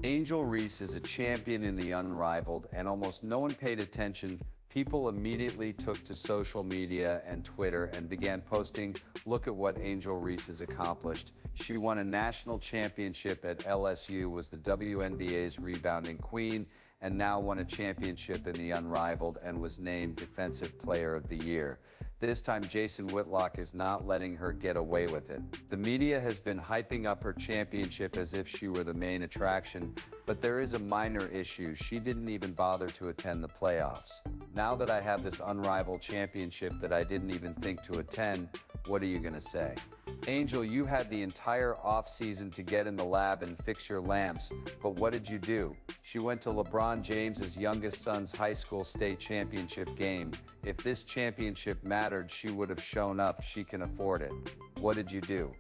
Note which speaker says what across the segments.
Speaker 1: Angel Reese is a champion in the unrivaled, and almost no one paid attention. People immediately took to social media and Twitter and began posting, "Look at what Angel Reese has accomplished. She won a national championship at LSU, was the WNBA's rebounding queen, and now won a championship in the unrivaled and was named Defensive Player of the Year. This time Jason Whitlock is not letting her get away with it." The media has been hyping up her championship as if she were the main attraction, but there is a minor issue. She didn't even bother to attend the playoffs. "Now that I have this unrivaled championship that I didn't even think to attend, what are you gonna say?" Angel, you had the entire off-season to get in the lab and fix your lamps, but what did you do? She went to LeBron James's youngest son's high school state championship game. If this championship mattered, she would have shown up. She can afford it. What did you do?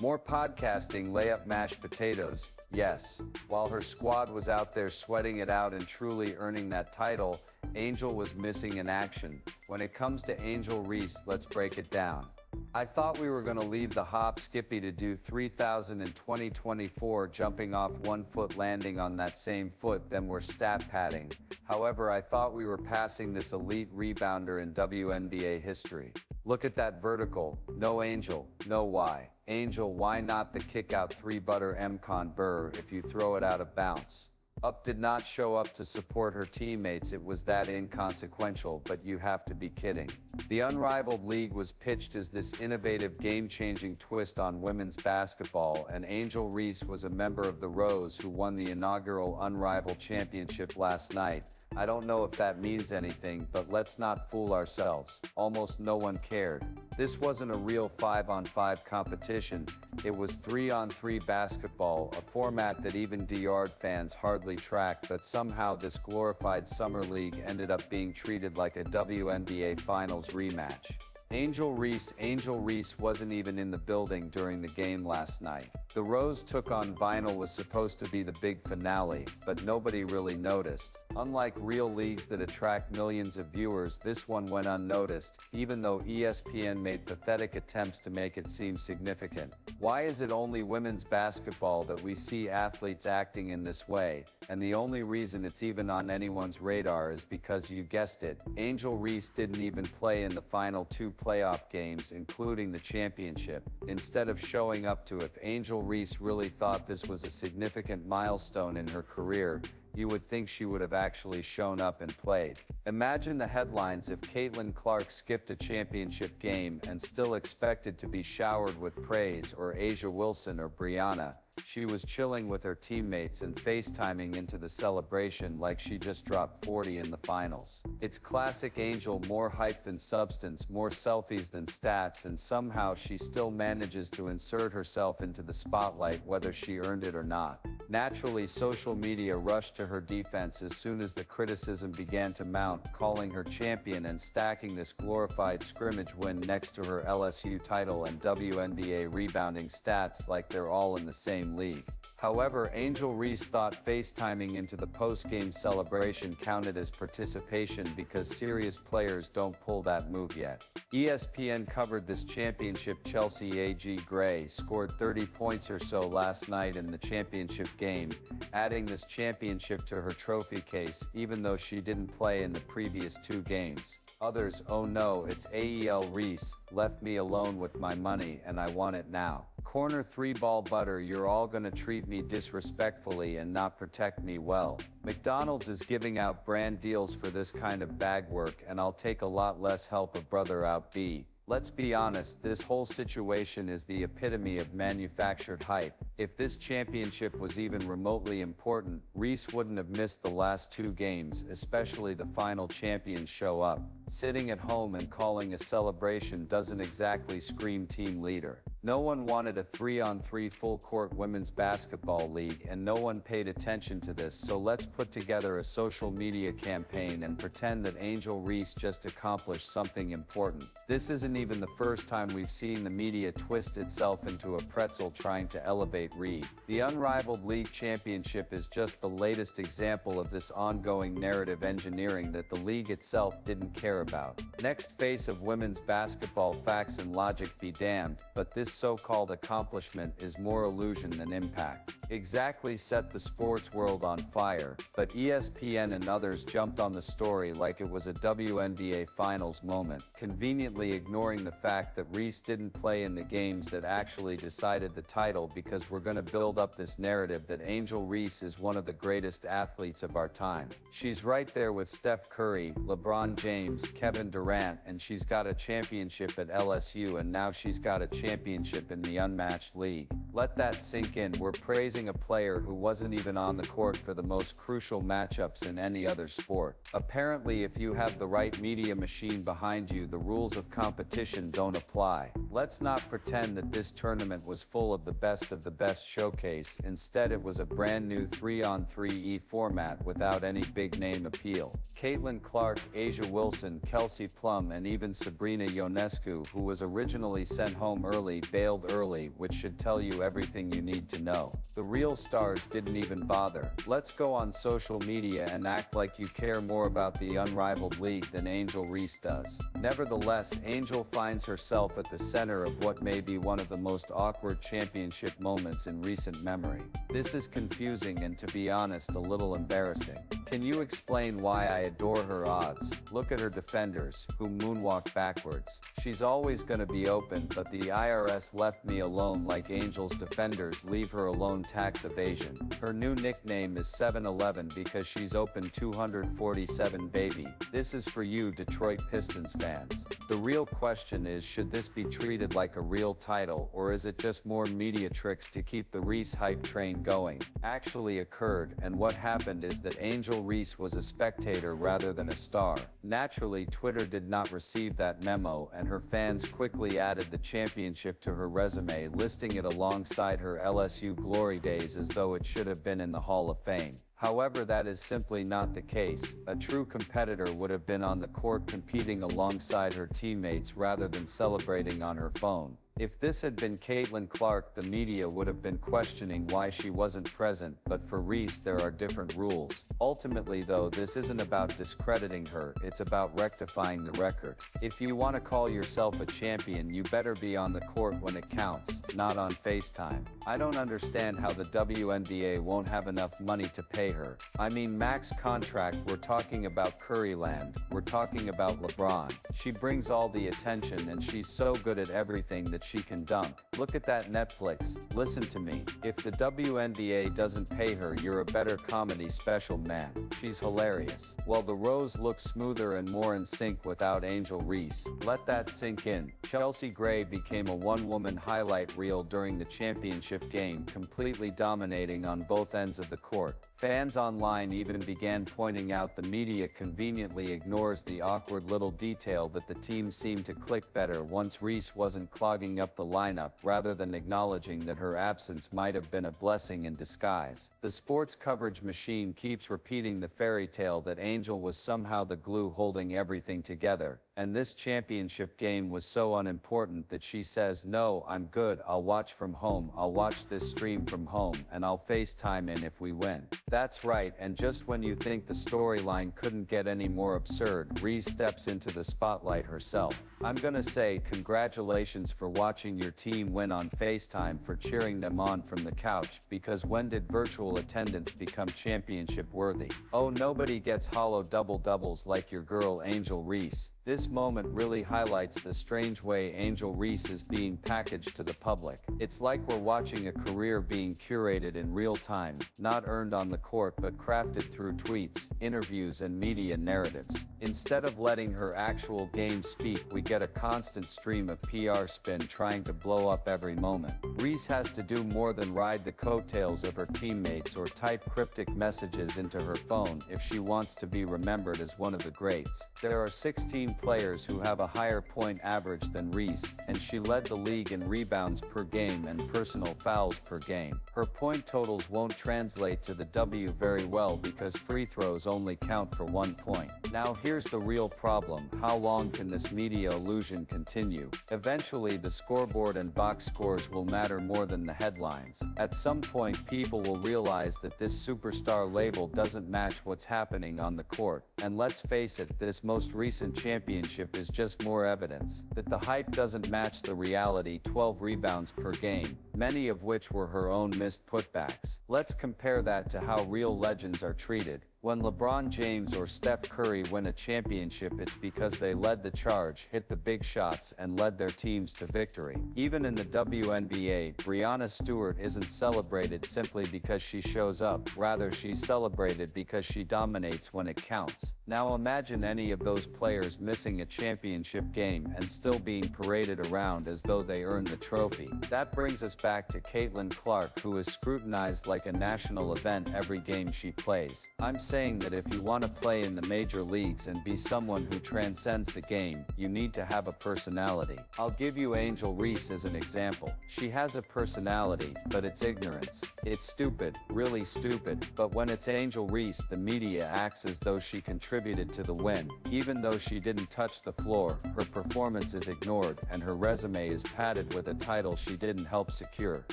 Speaker 1: More podcasting, lay up mashed potatoes. Yes. While her squad was out there sweating it out and truly earning that title, Angel was missing in action. When it comes to Angel Reese, let's break it down. I thought we were going to leave the hop skippy to do 3,000 in 2024, jumping off 1 foot, landing on that same foot, then we're stat padding. However, I thought we were passing this elite rebounder in WNBA history. Look at that vertical. No Angel. No why. Angel, why not the kick out 3 butter MCon burr if you throw it out of bounds? Up did not show up to support her teammates. It was that inconsequential, but you have to be kidding. The Unrivaled League was pitched as this innovative, game-changing twist on women's basketball, and Angel Reese was a member of the Rose who won the inaugural Unrivaled Championship last night. I don't know if that means anything, but let's not fool ourselves. Almost no one cared. This wasn't a real 5-on-5 competition. It was 3-on-3 basketball, a format that even Diard fans hardly tracked, but somehow this glorified summer league ended up being treated like a WNBA Finals rematch. Angel Reese wasn't even in the building during the game last night. The Rose Took on Vinyl was supposed to be the big finale, but nobody really noticed. Unlike real leagues that attract millions of viewers, this one went unnoticed, even though ESPN made pathetic attempts to make it seem significant. Why is it only women's basketball that we see athletes acting in this way? And the only reason it's even on anyone's radar is because, you guessed it, Angel Reese didn't even play in the final 2 playoff games, including the championship. Instead of showing up to, if Angel Reese really thought this was a significant milestone in her career, you would think she would have actually shown up and played. Imagine the headlines if Caitlin Clark skipped a championship game and still expected to be showered with praise, or Asia Wilson or Brianna. She was chilling with her teammates and FaceTiming into the celebration like she just dropped 40 in the finals. It's classic Angel, more hype than substance, more selfies than stats, and somehow she still manages to insert herself into the spotlight whether she earned it or not. Naturally, social media rushed to her defense as soon as the criticism began to mount, calling her champion and stacking this glorified scrimmage win next to her LSU title and WNBA rebounding stats like they're all in the same league. However, Angel Reese thought FaceTiming into the post-game celebration counted as participation because serious players don't pull that move yet. ESPN covered this championship. Chelsea A.G. Gray scored 30 points or so last night in the championship game, adding this championship to her trophy case, even though she didn't play in the previous 2 games. Others, oh no, it's AEL Reese, left me alone with my money and I want it now. Corner 3 ball butter, you're all gonna treat me disrespectfully and not protect me well. McDonald's is giving out brand deals for this kind of bag work, and I'll take a lot less help a brother out. B. Let's be honest, this whole situation is the epitome of manufactured hype. If this championship was even remotely important, Reese wouldn't have missed the last 2 games, especially the final. Champions show up. Sitting at home and calling a celebration doesn't exactly scream team leader. No one wanted a 3-on-3 full-court women's basketball league, and no one paid attention to this, so let's put together a social media campaign and pretend that Angel Reese just accomplished something important. This isn't even the first time we've seen the media twist itself into a pretzel trying to elevate Reese. The Unrivaled League Championship is just the latest example of this ongoing narrative engineering that the league itself didn't care about. Next, face of women's basketball, facts and logic be damned, but this so-called accomplishment is more illusion than impact. Exactly set the sports world on fire, but ESPN and others jumped on the story like it was a WNBA finals moment, conveniently ignoring the fact that Reese didn't play in the games that actually decided the title because we're gonna build up this narrative that Angel Reese is one of the greatest athletes of our time. She's right there with Steph Curry, LeBron James, Kevin Durant, and she's got a championship at LSU, and now she's got a championship in the unmatched league. Let that sink in. We're praising a player who wasn't even on the court for the most crucial matchups in any other sport. Apparently, if you have the right media machine behind you, the rules of competition don't apply. Let's not pretend that this tournament was full of the best showcase. Instead, it was a brand new 3-on-3 format without any big name appeal. Caitlin Clark, Asia Wilson, Kelsey Plum, and even Sabrina Ionescu, who was originally sent home early, bailed early, which should tell you everything you need to know. The real stars didn't even bother. Let's go on social media and act like you care more about the unrivaled league than Angel Reese does. Nevertheless, Angel finds herself at the center of what may be one of the most awkward championship moments in recent memory. This is confusing and, to be honest, a little embarrassing. Can you explain why I adore her odds? Look at her defenders, who moonwalk backwards. She's always gonna be open, but the IRS left me alone like Angel's defenders leave her alone tax evasion. Her new nickname is 7-Eleven because she's open 247, baby. This is for you Detroit Pistons fans. The real question is, should this be treated like a real title, or is it just more media tricks to keep the Reese hype train going? Actually occurred, and what happened is that Angel Reese was a spectator rather than a star. Naturally, Twitter did not receive that memo, and her fans quickly added the championship to her resume, listing it alongside her LSU glory days as though it should have been in the Hall of Fame. However, that is simply not the case. A true competitor would have been on the court competing alongside her teammates rather than celebrating on her phone. If this had been Caitlin Clark, the media would have been questioning why she wasn't present, but for Reese there are different rules. Ultimately though, this isn't about discrediting her, it's about rectifying the record. If you want to call yourself a champion, you better be on the court when it counts, not on FaceTime. I don't understand how the WNBA won't have enough money to pay her. I mean, max contract, we're talking about Curryland, we're talking about LeBron. She brings all the attention and she's so good at everything that she can dunk. Look at that Netflix. Listen to me. If the WNBA doesn't pay her, you're a better comedy special, man. She's hilarious. Well, the rows look smoother and more in sync without Angel Reese. Let that sink in. Chelsea Gray became a one-woman highlight reel during the championship game, completely dominating on both ends of the court. Fans online even began pointing out the media conveniently ignores the awkward little detail that the team seemed to click better once Reese wasn't clogging up the lineup, rather than acknowledging that her absence might have been a blessing in disguise. The sports coverage machine keeps repeating the fairy tale that Angel was somehow the glue holding everything together, and this championship game was so unimportant that she says, "No, I'm good, I'll watch from home, I'll watch this stream from home, and I'll FaceTime in if we win." That's right, and just when you think the storyline couldn't get any more absurd, Reese steps into the spotlight herself. I'm gonna say congratulations for watching your team win on FaceTime, for cheering them on from the couch, because when did virtual attendance become championship worthy? Oh, nobody gets hollow double-doubles like your girl Angel Reese. This moment really highlights the strange way Angel Reese is being packaged to the public. It's like we're watching a career being curated in real time, not earned on the court but crafted through tweets, interviews, and media narratives. Instead of letting her actual game speak, we get a constant stream of PR spin trying to blow up every moment. Reese has to do more than ride the coattails of her teammates or type cryptic messages into her phone if she wants to be remembered as one of the greats. There are 16 players who have a higher point average than Reese, and she led the league in rebounds per game and personal fouls per game. Her point totals won't translate to the W very well because free throws only count for 1 point. Now here's the real problem: how long can this media illusion continue? Eventually the scoreboard and box scores will matter more than the headlines. At some point people will realize that this superstar label doesn't match what's happening on the court. And let's face it, this most recent championship championship is just more evidence that the hype doesn't match the reality. 12 rebounds per game, many of which were her own missed putbacks. Let's compare that to how real legends are treated. When LeBron James or Steph Curry win a championship, it's because they led the charge, hit the big shots, and led their teams to victory. Even in the WNBA, Breanna Stewart isn't celebrated simply because she shows up. Rather, she's celebrated because she dominates when it counts. Now imagine any of those players missing a championship game and still being paraded around as though they earned the trophy. That brings us back to Caitlin Clark, who is scrutinized like a national event every game she plays. I'm saying that if you want to play in the major leagues and be someone who transcends the game, you need to have a personality. I'll give you Angel Reese as an example. She has a personality, but it's ignorance. It's stupid, really stupid, but when it's Angel Reese, the media acts as though she contributed to the win. Even though she didn't touch the floor, her performance is ignored and her resume is padded with a title she didn't help secure.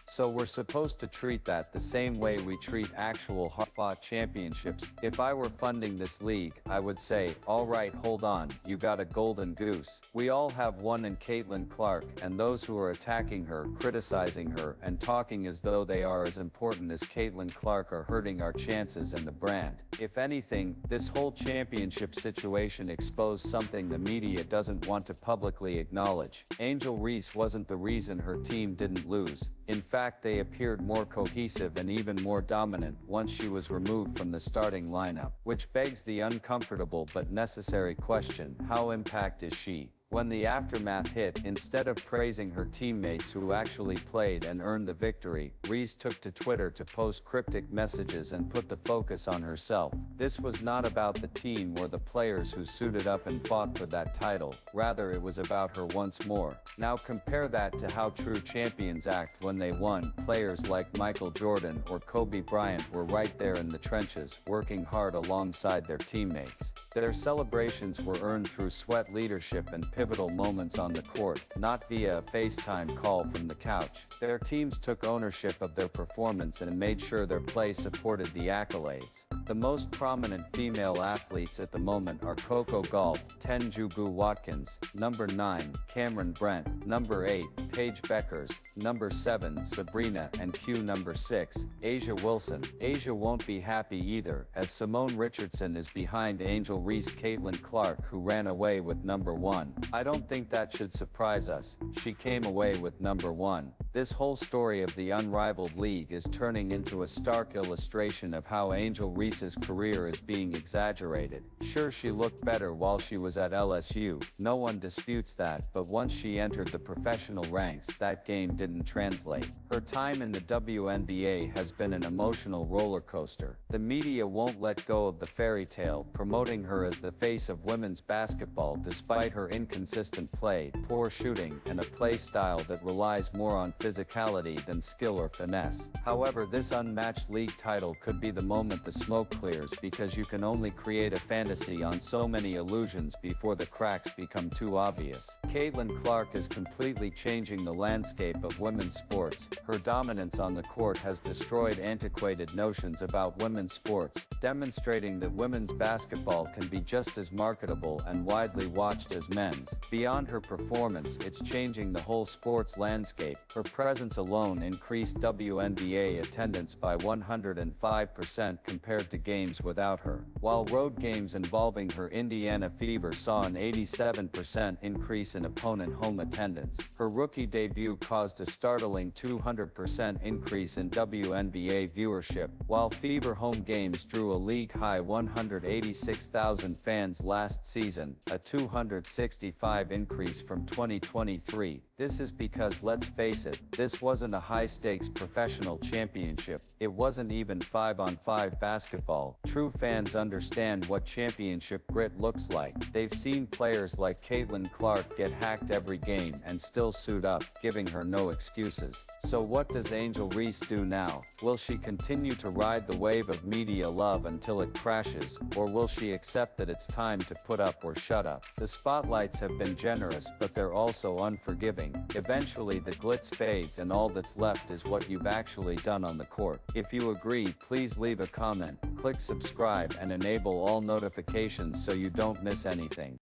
Speaker 1: So we're supposed to treat that the same way we treat actual hard-fought championships. If I were funding this league, I would say, alright, hold on, you got a golden goose. We all have one in Caitlin Clark, and those who are attacking her, criticizing her, and talking as though they are as important as Caitlin Clark are hurting our chances and the brand. If anything, this whole championship situation exposed something the media doesn't want to publicly acknowledge. Angel Reese wasn't the reason her team didn't lose. In fact, they appeared more cohesive and even more dominant once she was removed from the starting lineup. Which begs the uncomfortable but necessary question, how impact is she? When the aftermath hit, instead of praising her teammates who actually played and earned the victory, Reese took to Twitter to post cryptic messages and put the focus on herself. This was not about the team or the players who suited up and fought for that title. Rather, it was about her once more. Now compare that to how true champions act when they won. Players like Michael Jordan or Kobe Bryant were right there in the trenches, working hard alongside their teammates. Their celebrations were earned through sweat, leadership, and pivotal moments on the court, not via a FaceTime call from the couch. Their teams took ownership of their performance and made sure their play supported the accolades. The most prominent female athletes at the moment are Coco Gauff, 10 Jugu Watkins, number 9, Cameron Brent, number 8, Paige Beckers, number 7, Sabrina, and Q number 6, Asia Wilson. Asia won't be happy either, as Simone Richardson is behind Angel Reese. Caitlin Clark, who ran away with number 1. I don't think that should surprise us. She came away with number 1. This whole story of the unrivaled league is turning into a stark illustration of how Angel Reese's career is being exaggerated. Sure, she looked better while she was at LSU, no one disputes that, but once she entered the professional ranks, that game didn't translate. Her time in the WNBA has been an emotional roller coaster. The media won't let go of the fairy tale, promoting her as the face of women's basketball despite her inconsistent play, poor shooting, and a play style that relies more on physicality than skill or finesse. However, this unmatched league title could be the moment the smoke clears, because you can only create a fantasy on so many illusions before the cracks become too obvious. Caitlin Clark is completely changing the landscape of women's sports. Her dominance on the court has destroyed antiquated notions about women's sports, demonstrating that women's basketball can be just as marketable and widely watched as men's. Beyond her performance, it's changing the whole sports landscape. Her presence alone increased WNBA attendance by 105% compared to games without her, while road games involving her Indiana Fever saw an 87% increase in opponent home attendance. Her rookie debut caused a startling 200% increase in WNBA viewership, while Fever home games drew a league-high 186,000 fans last season, a 265 increase from 2023. This is because, let's face it, this wasn't a high-stakes professional championship. It wasn't even 5-on-5 basketball. True fans understand what championship grit looks like. They've seen players like Caitlin Clark get hacked every game and still suit up, giving her no excuses. So what does Angel Reese do now? Will she continue to ride the wave of media love until it crashes, or will she accept that it's time to put up or shut up? The spotlights have been generous, but they're also unforgiving. Eventually the glitz fades and all that's left is what you've actually done on the court. If you agree, please leave a comment, click subscribe, and enable all notifications so you don't miss anything.